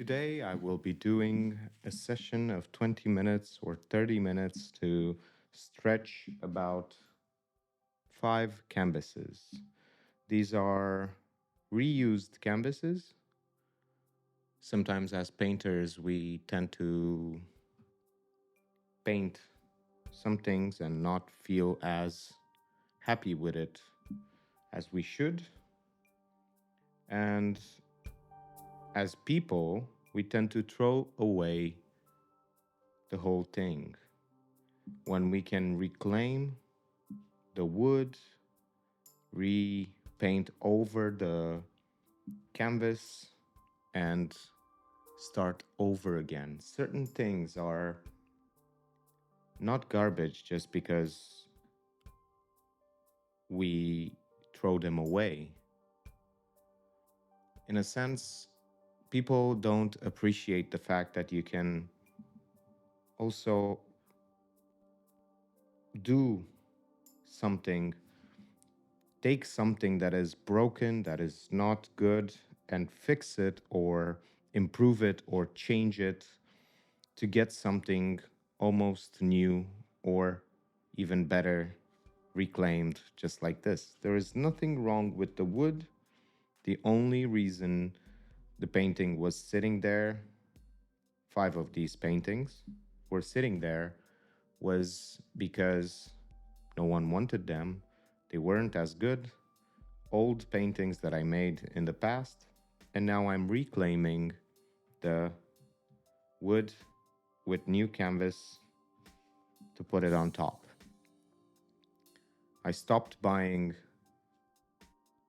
Today, I will be doing a session of 20 minutes or 30 minutes to stretch about five canvases. These are reused canvases. Sometimes, as painters, we tend to paint some things and not feel as happy with it as we should. And as people, we tend to throw away the whole thing when we can reclaim the wood, repaint over the canvas, and start over again. Certain things are not garbage just because we throw them away. In a sense, people don't appreciate the fact that you can also do something, take something that is broken, that is not good, and fix it or improve it or change it to get something almost new or even better reclaimed, just like this. There is nothing wrong with the wood. The only reason the painting was sitting there, five of these paintings were sitting there, was because no one wanted them. They weren't as good. Old paintings that I made in the past, and now I'm reclaiming the wood with new canvas to put it on top. I stopped buying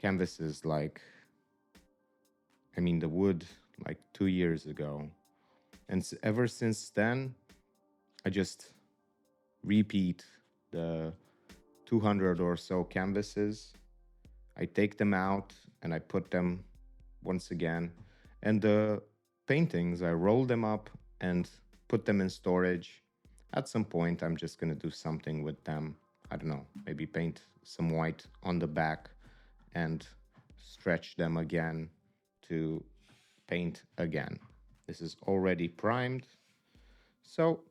canvases the wood like 2 years ago. And ever since then, I just repeat the 200 or so canvases. I take them out and I put them once again. And the paintings, I roll them up and put them in storage. At some point, I'm just going to do something with them. I don't know, maybe paint some white on the back and stretch them again to paint again. This is already primed. So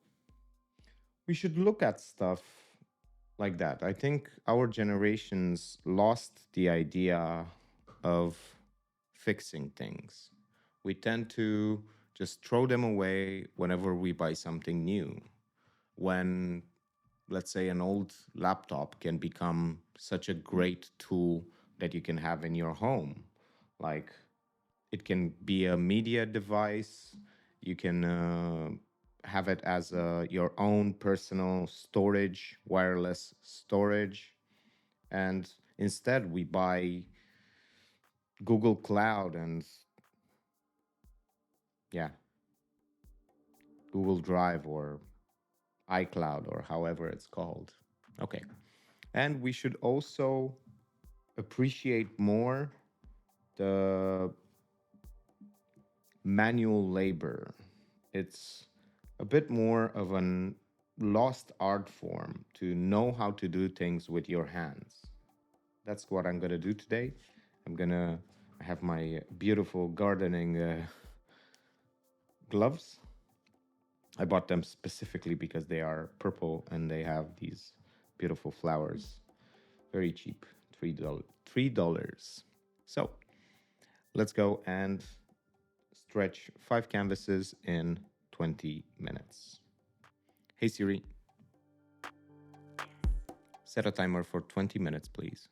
we should look at stuff like that. I think our generations lost the idea of fixing things. We tend to just throw them away whenever we buy something new. When, let's say, an old laptop can become such a great tool that you can have in your home. Like, it can be a media device. You can have it as your own personal storage, wireless storage. And instead, we buy Google Cloud and, yeah, Google Drive or iCloud or however it's called. Okay. And we should also appreciate more the manual labor. It's a bit more of an lost art form to know how to do things with your hands. That's what I'm going to do today. I'm going to have my beautiful gardening gloves. I bought them specifically because they are purple and they have these beautiful flowers. Very cheap, $3. $3. So let's go and stretch five canvases in 20 minutes. Hey Siri, set a timer for 20 minutes, please.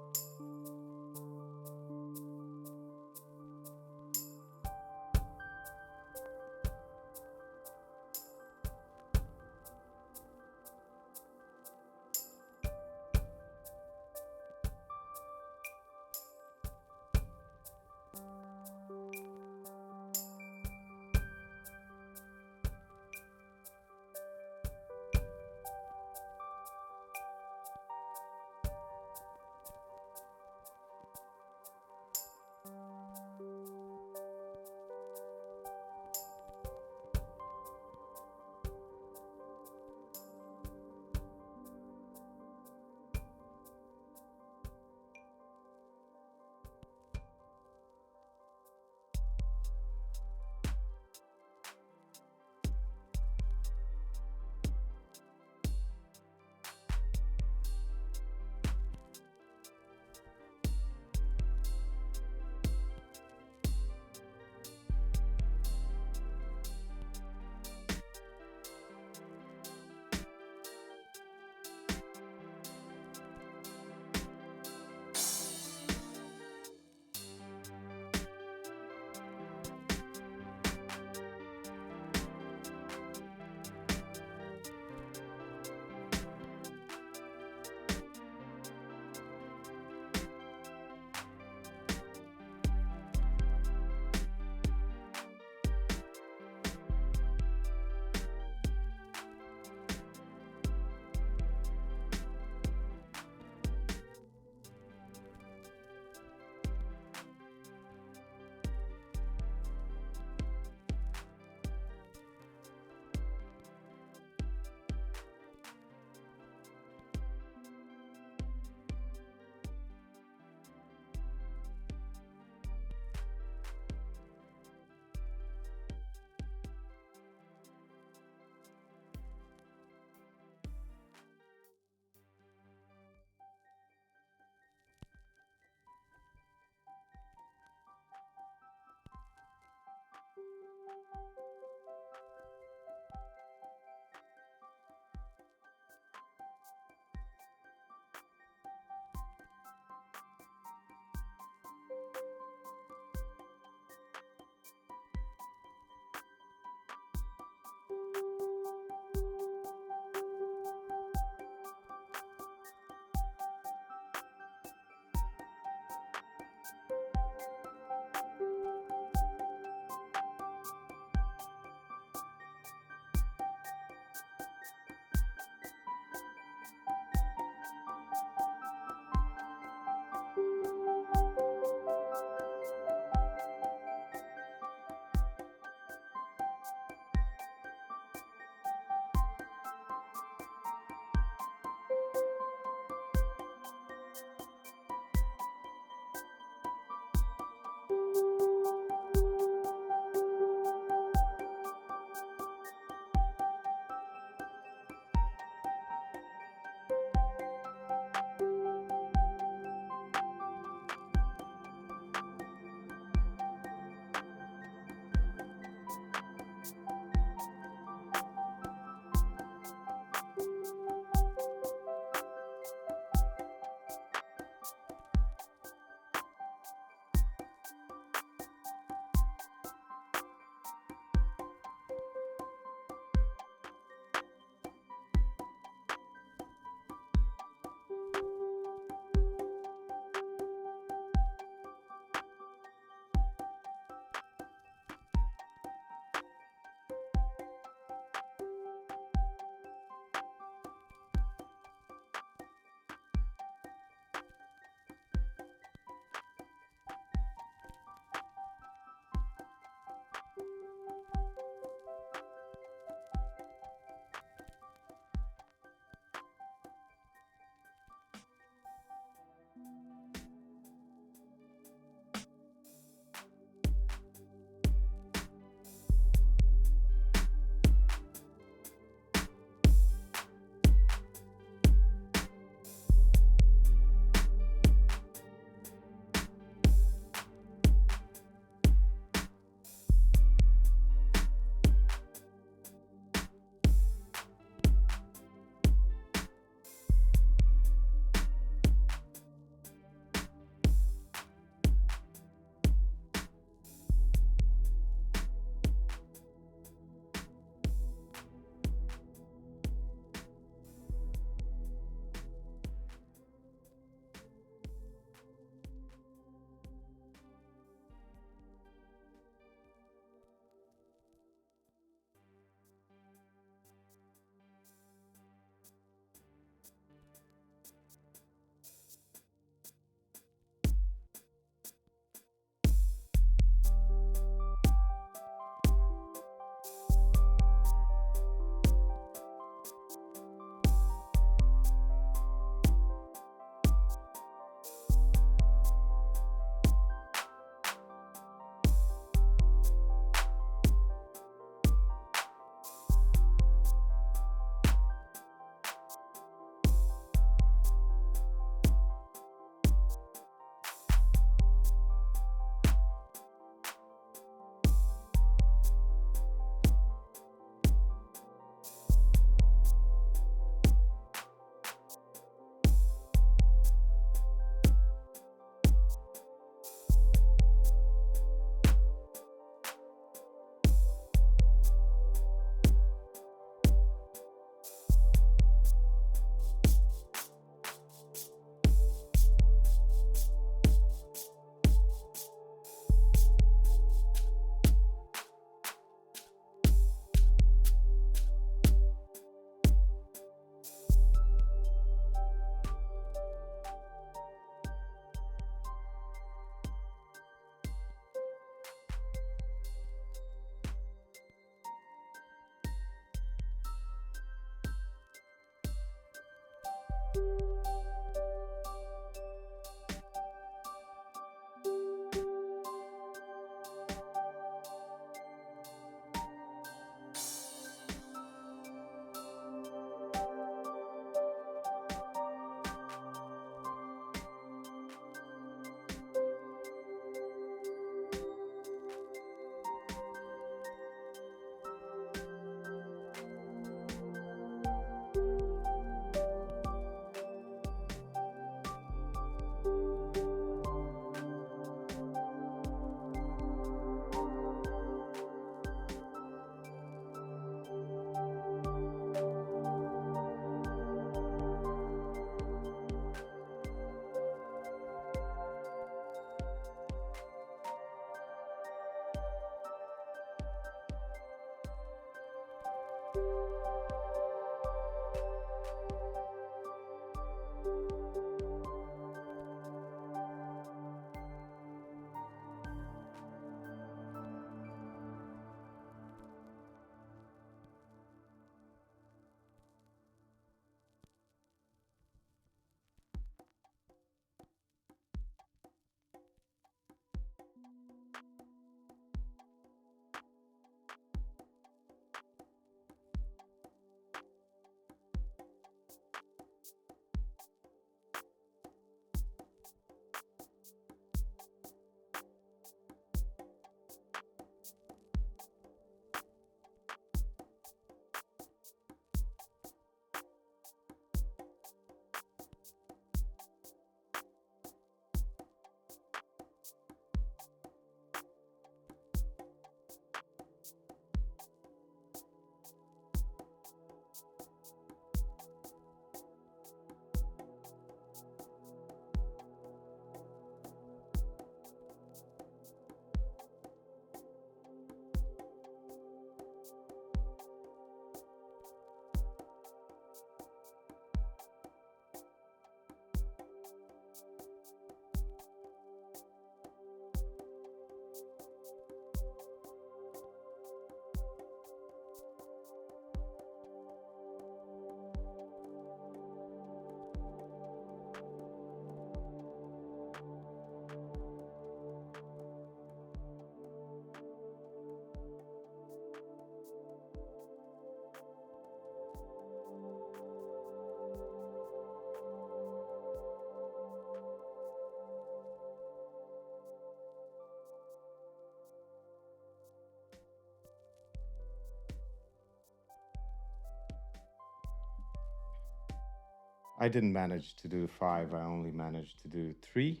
I didn't manage to do five, I only managed to do three.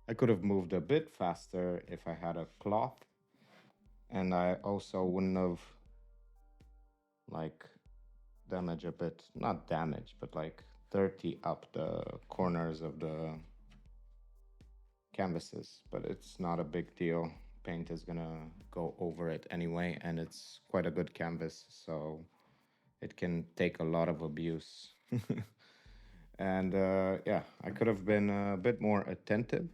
I could have moved a bit faster if I had a cloth, and I also wouldn't have like damage a bit, not damage, but like 30 up the corners of the canvases, but it's not a big deal. Paint is gonna go over it anyway, and it's quite a good canvas, so it can take a lot of abuse. And yeah, I could have been a bit more attentive.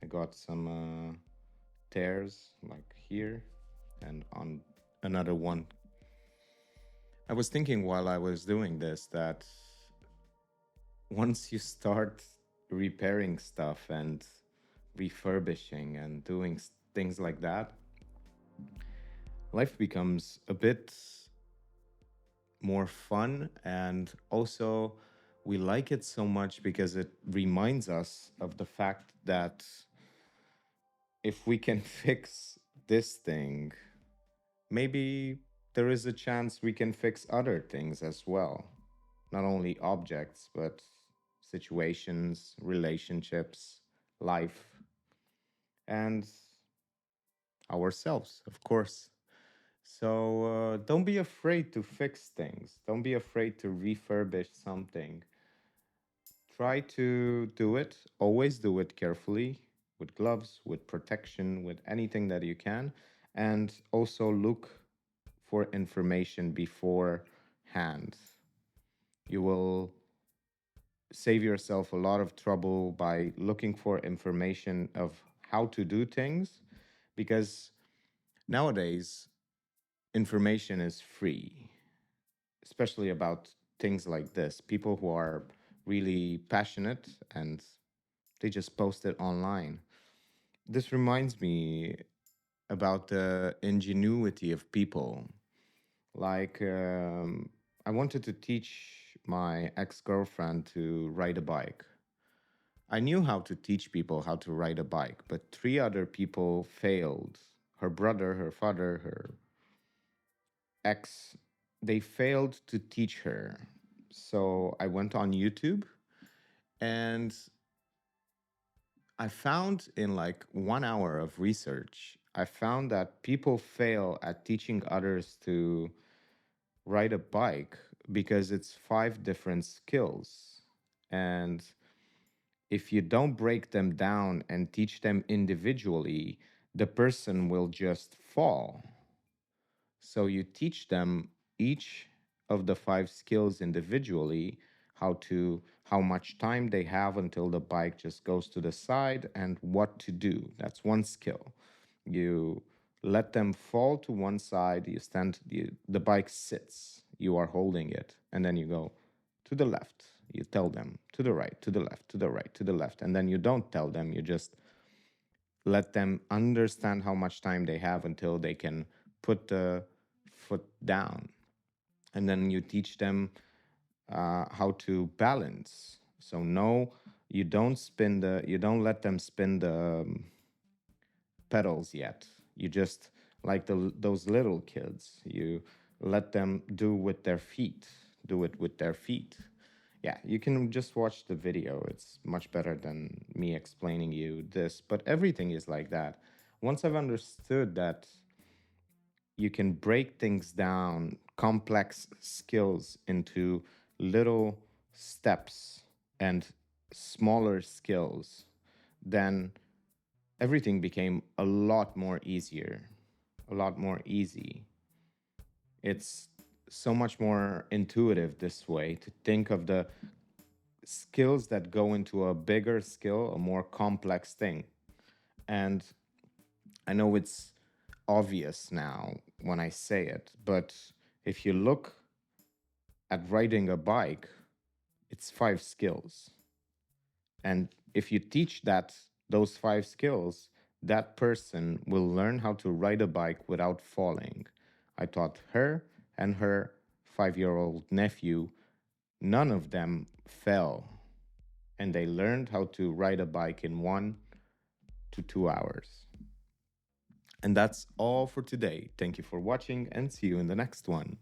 I got some tears like here and on another one. I was thinking while I was doing this that once you start repairing stuff and refurbishing and doing things like that, life becomes a bit more fun. And also, we like it so much because it reminds us of the fact that if we can fix this thing, maybe there is a chance we can fix other things as well. Not only objects, but situations, relationships, life, and ourselves, of course. So don't be afraid to fix things. Don't be afraid to refurbish something. Try to do it. Always do it carefully with gloves, with protection, with anything that you can. And also look for information beforehand. You will save yourself a lot of trouble by looking for information of how to do things, because nowadays information is free, especially about things like this. People who are really passionate and they just post it online. This reminds me about the ingenuity of people. Like, I wanted to teach my ex girlfriend to ride a bike. I knew how to teach people how to ride a bike, but three other people failed. Her brother, her father, her ex, they failed to teach her. So I went on YouTube and I found in like 1 hour of research, I found that people fail at teaching others to ride a bike because it's five different skills. And if you don't break them down and teach them individually, the person will just fall. So you teach them each of the five skills individually, how much time they have until the bike just goes to the side and what to do. That's one skill. You let them fall to one side, the bike sits, you are holding it, and then you go to the left. You tell them to the right, to the left, to the right, to the left, and then you don't tell them, you just let them understand how much time they have until they can put the foot down. And then you teach them how to balance. So no, you don't let them spin the pedals yet. You just like those little kids. You let them do it with their feet. Yeah, you can just watch the video. It's much better than me explaining you this, but everything is like that. Once I've understood that you can break things down, complex skills into little steps and smaller skills, then everything became a lot more easier, a lot more easy. It's so much more intuitive this way to think of the skills that go into a bigger skill, a more complex thing. And I know it's obvious now when I say it, but if you look at riding a bike, it's five skills. And if you teach those five skills, that person will learn how to ride a bike without falling. I taught her and her 5-year-old nephew, none of them fell. And they learned how to ride a bike in 1 to 2 hours. And that's all for today. Thank you for watching and see you in the next one.